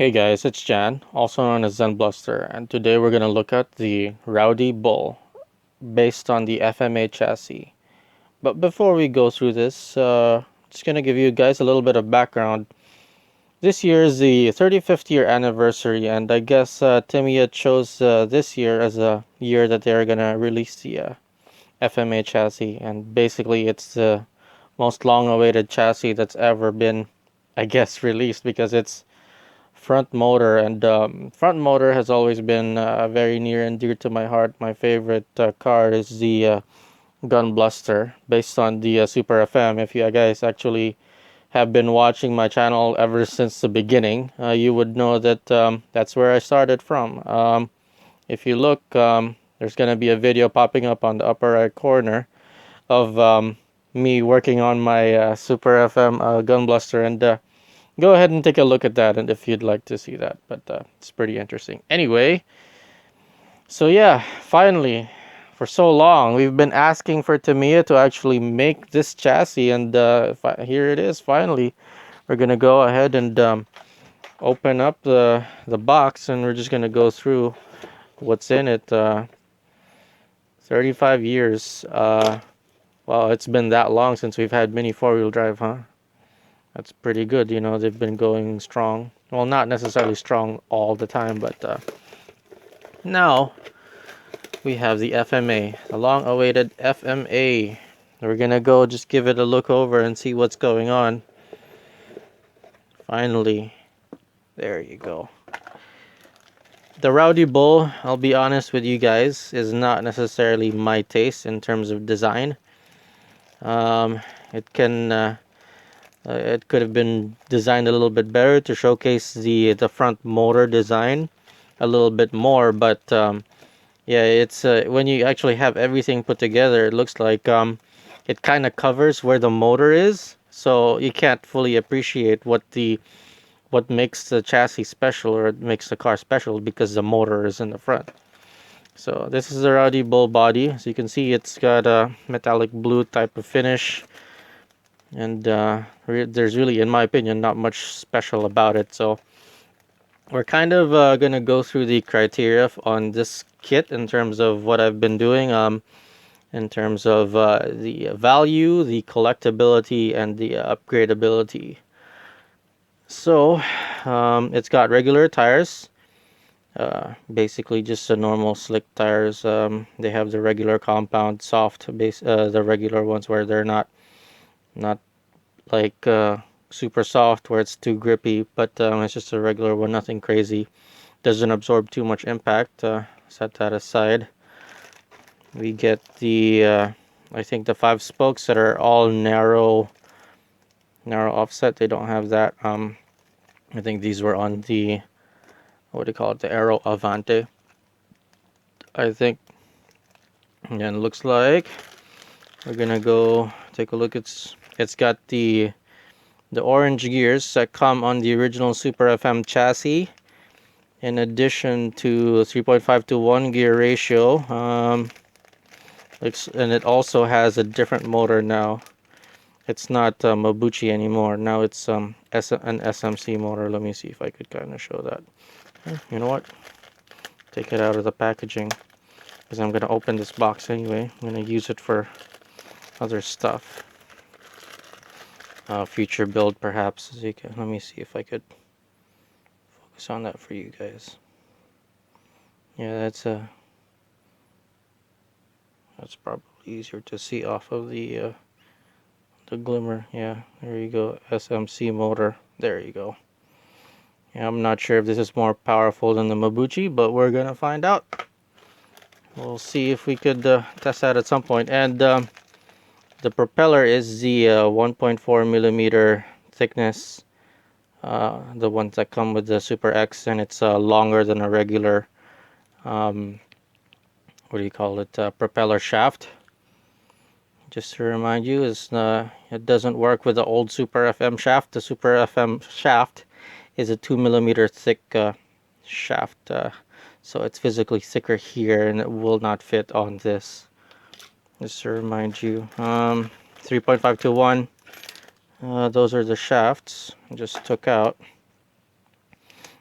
Hey guys, it's Jan, also known as Zen Bluster, and today we're going to look at the Rowdy Bull based on the FMA chassis. But before we go through this, just going to give you guys a little bit of background. This year is the 35th year anniversary, and I guess Tamiya chose this year as a year that they're going to release the FMA chassis, and basically it's the most long-awaited chassis that's ever been, I guess, released because it's front motor, and front motor has always been very near and dear to my heart. My favorite car is the Gun Bluster based on the Super FM. If you guys actually have been watching my channel ever since the beginning, you would know that that's where I started from. If you look, there's going to be a video popping up on the upper right corner of me working on my Super FM Gun Bluster, and go ahead and take a look at that, and if you'd like to see that, but it's pretty interesting. Anyway, so yeah, finally, for so long we've been asking for Tamiya to actually make this chassis, and here it is. Finally, we're gonna go ahead and open up the box, and we're just gonna go through what's in it. 35 years. Well, it's been that long since we've had mini four-wheel drive, huh? That's pretty good. You know, they've been going strong. Well, not necessarily strong all the time, but now we have the FMA, the long-awaited FMA. We're gonna go just give it a look over and see what's going on. Finally, there you go. The Rowdy Bull, I'll be honest with you guys, is not necessarily my taste in terms of design. It could have been designed a little bit better to showcase the front motor design a little bit more, but yeah, it's when you actually have everything put together, it looks like it kind of covers where the motor is, so you can't fully appreciate what makes the chassis special, or it makes the car special, because the motor is in the front. So this is the Rowdy Bull body. As you can see, it's got a metallic blue type of finish, and there's really, in my opinion, not much special about it. So we're kind of gonna go through the criteria on this kit in terms of what I've been doing, in terms of the value, the collectability, and the upgradability. So it's got regular tires, basically just the normal slick tires. They have the regular compound soft base, the regular ones where they're not like super soft where it's too grippy, but it's just a regular one, nothing crazy. Doesn't absorb too much impact. Set that aside. We get the I think the 5 spokes that are all narrow offset. They don't have that. I think these were on the, what do you call it, the Aero Avante, I think. And it looks like we're gonna go take a look. It's got the orange gears that come on the original Super FM chassis, in addition to 3.5 to 1 gear ratio. And it also has a different motor now. It's not Mabuchi anymore. Now it's an SMC motor. Let me see if I could kind of show that. You know what? Take it out of the packaging, because I'm going to open this box anyway. I'm going to use it for other stuff. Future build, perhaps. Let me see if I could focus on that for you guys. Yeah, that's probably easier to see off of the glimmer. Yeah, there you go. SMC motor. There you go. Yeah, I'm not sure if this is more powerful than the Mabuchi, but we're gonna find out. We'll see if we could test that at some point. And the propeller is the 1.4 millimeter thickness, the ones that come with the Super X, and it's longer than a regular what do you call it, propeller shaft. Just to remind you, it doesn't work with the old Super FM shaft. The Super FM shaft is a 2 millimeter thick shaft, so it's physically thicker here, and it will not fit on this. Just to remind you, 3.5 to 1. Those are the shafts I just took out.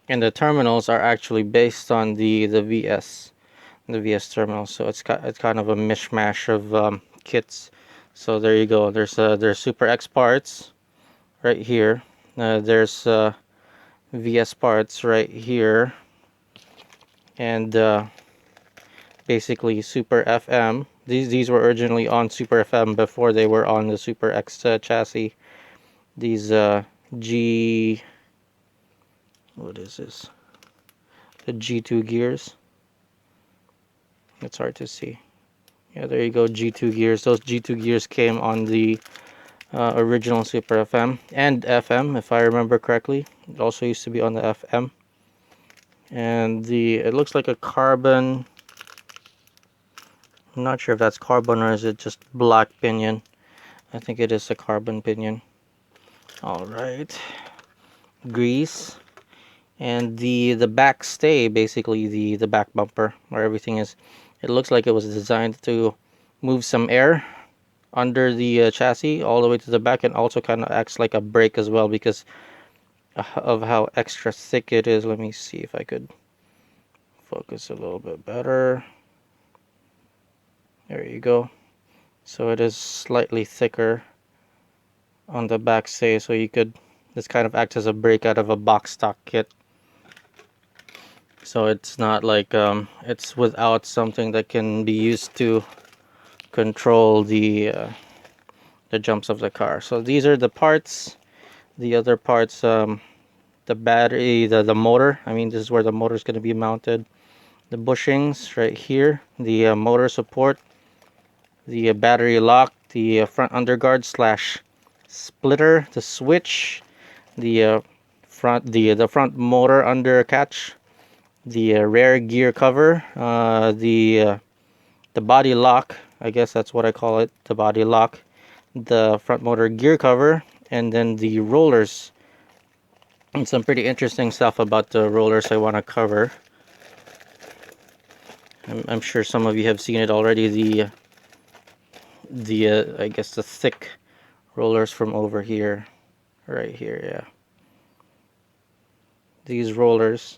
and the terminals are actually based on the VS terminal. So it's kind of a mishmash of kits. So there you go. There's Super X parts right here. There's VS parts right here, and basically Super FM. These were originally on Super FM before they were on the Super X chassis. These G, what is this? The G2 gears. It's hard to see. Yeah, there you go, G2 gears. Those G2 gears came on the original Super FM and FM, if I remember correctly. It also used to be on the FM. And it looks like a carbon. I'm not sure if that's carbon or is it just black pinion. I think it is a carbon pinion. All right, grease, and the back stay, basically the back bumper where everything is. It looks like it was designed to move some air under the chassis all the way to the back, and also kind of acts like a brake as well because of how extra thick it is. Let me see if I could focus a little bit better. There you go. So it is slightly thicker on the back stay, so this kind of acts as a brake out of a box stock kit. So it's not like it's without something that can be used to control the jumps of the car. So these are the parts. The other parts, the battery, the motor. I mean, this is where the motor is going to be mounted. The bushings right here. The motor support. The battery lock. The front underguard / splitter. The switch. The front motor under catch. The rear gear cover. The body lock. I guess that's what I call it. The body lock. The front motor gear cover, and then the rollers. And some pretty interesting stuff about the rollers I want to cover. I'm sure some of you have seen it already. I guess the thick rollers from over here, right here, yeah. These rollers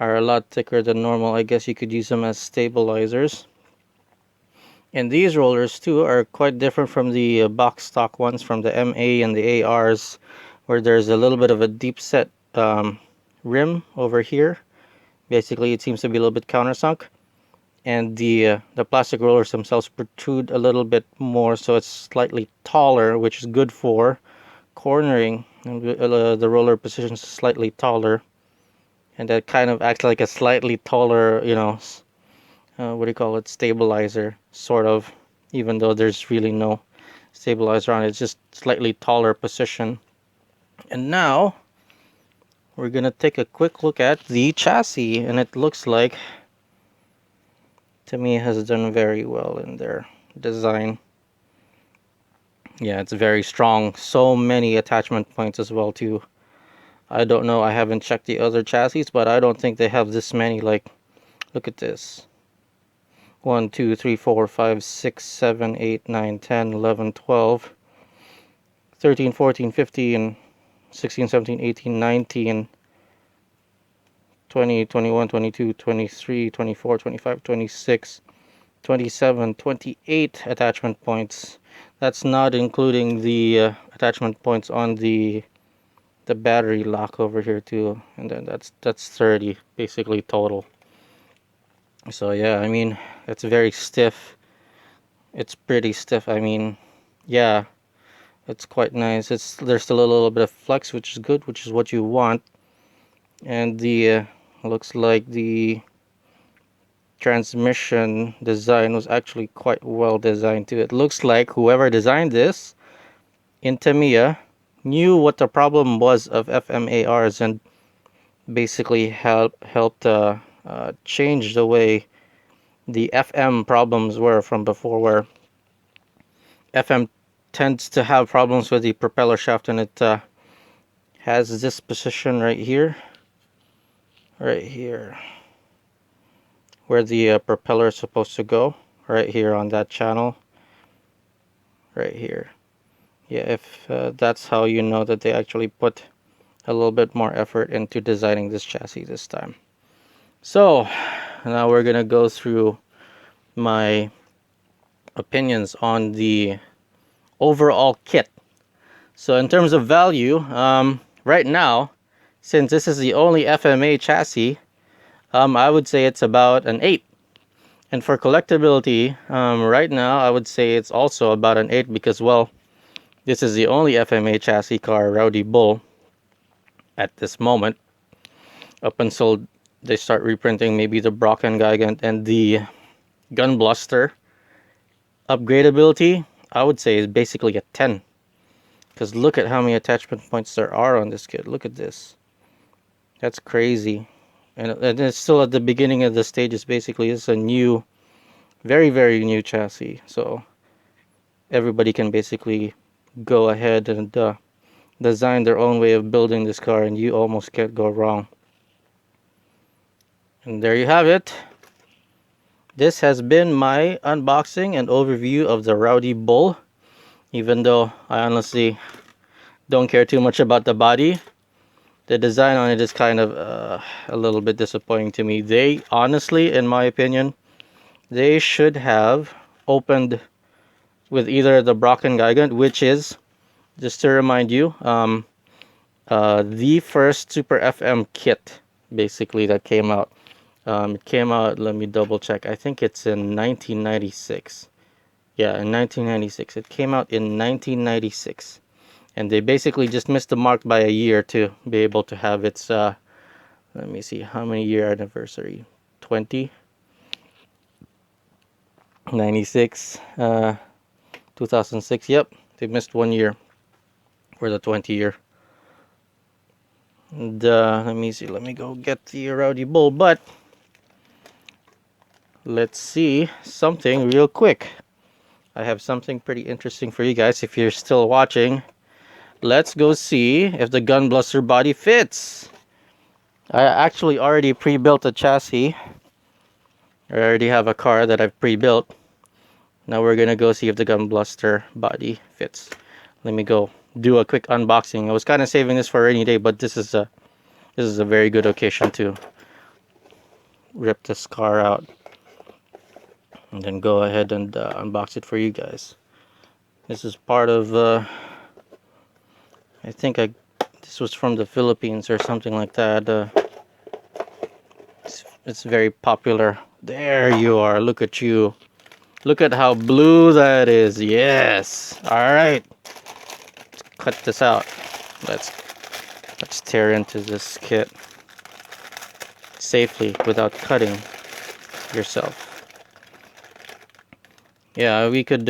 are a lot thicker than normal. I guess you could use them as stabilizers. And these rollers too are quite different from the box stock ones from the MA and the ARs, where there's a little bit of a deep set rim over here. Basically, it seems to be a little bit countersunk, and the plastic rollers themselves protrude a little bit more, so it's slightly taller, which is good for cornering. And the roller positions slightly taller, and that kind of acts like a slightly taller, what do you call it, stabilizer, sort of, even though there's really no stabilizer on it. It's just slightly taller position. And now we're gonna take a quick look at the chassis, and it looks like Tamiya has done very well in their design. Yeah, it's very strong. So many attachment points as well too. I don't know, I haven't checked the other chassis, but I don't think they have this many. Like, look at this. 1, 2, 3, 4, 5, 6, 7, 8, 9, 10, 11, 12, 13, 14, 15, 16, 17, 18, 19, 20, 21, 22, 23, 24, 25, 26, 27, 28 attachment points. That's not including the attachment points on the battery lock over here too, and then that's 30 basically total. So yeah, I mean, it's very stiff. It's pretty stiff. I mean, yeah, it's quite nice. There's still a little bit of flex, which is good, which is what you want. And the looks like the transmission design was actually quite well designed too. It looks like whoever designed this in Tamiya knew what the problem was of FMARs and basically helped change the way the FM problems were from before, where FM tends to have problems with the propeller shaft, and it has this position right here, where the propeller is supposed to go, right here on that channel, right here. Yeah, if that's how you know that they actually put a little bit more effort into designing this chassis this time. So now we're gonna go through my opinions on the overall kit. So in terms of value, right now, since this is the only FMA chassis, I would say it's about an 8. And for collectability, right now I would say it's also about an 8 because, well, this is the only FMA chassis car, Rowdy Bull, at this moment. Up until they start reprinting maybe the Brocken Gigant and the Gun Bluster. Upgradability, I would say, is basically a 10. Because look at how many attachment points there are on this kit. Look at this. That's crazy. And it's still at the beginning of the stages. Basically, it's a new, very, very new chassis. So everybody can basically go ahead and design their own way of building this car, and you almost can't go wrong. And there you have it. This has been my unboxing and overview of the Rowdy Bull. Even though I honestly don't care too much about the body, the design on it is kind of a little bit disappointing to me. They honestly, in my opinion, they should have opened with either the Brocken Gigant, which is, just to remind you, the first Super FM kit basically that came out. It came out, let me double check, I think it's in 1996. Yeah, in 1996. It came out in 1996. And they basically just missed the mark by a year to be able to have its, let me see, how many year anniversary? 20? 96, 2006. Yep, they missed 1 year for the 20 year. And let me see, let me go get the Rowdy Bull, but let's see something real quick. I have something pretty interesting for you guys if you're still watching. Let's go see if the Gun Bluster body fits. I actually already pre-built a chassis. I already have a car that I've pre-built. Now we're gonna go see if the Gun Bluster body fits. Let me go do a quick unboxing. I was kind of saving this for a rainy day, but this is a very good occasion to rip this car out and then go ahead and unbox it for you guys. This is part of I think this was from the Philippines or something like that. It's very popular. There you are. Look at you. Look at how blue that is. Yes. All right. Let's cut this out. Let's tear into this kit safely without cutting yourself. Yeah, we could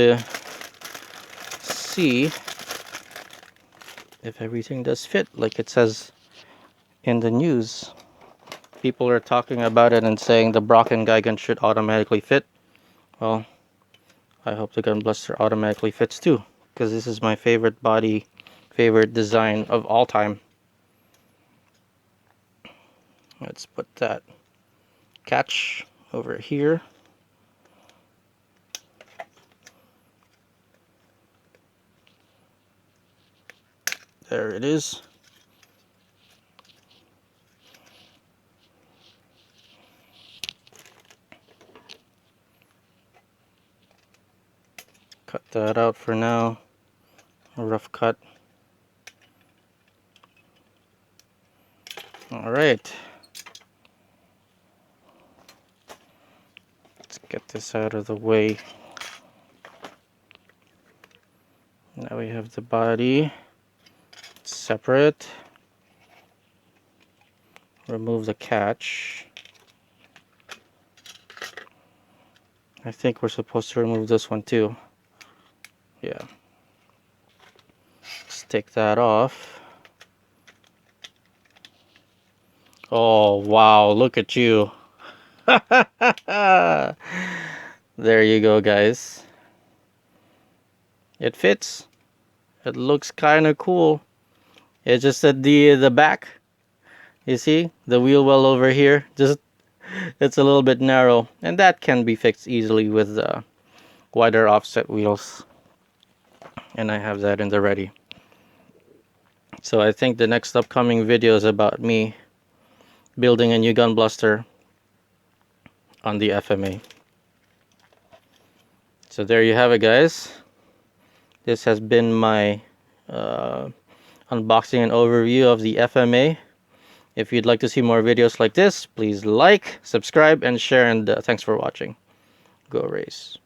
see if everything does fit like it says in the news. People are talking about it and saying the Brocken Gigant should automatically fit. Well, I hope the Gun Bluster automatically fits too, because this is my favorite body, favorite design of all time. Let's put that catch over here. There it is. Cut that out for now. A rough cut. Alright. Let's get this out of the way. Now we have the body separate. Remove the catch. I think we're supposed to remove this one too. Yeah. Let's take that off. Oh, wow, look at you. There you go, guys. It fits. It looks kind of cool. It's just that the back, you see, the wheel well over here, just it's a little bit narrow, and that can be fixed easily with wider offset wheels. And I have that in the ready. So I think the next upcoming video is about me building a new gun blaster on the FMA. So there you have it, guys. This has been my unboxing and overview of the FMA. If you'd like to see more videos like this, please like, subscribe, and share, and thanks for watching. Go race.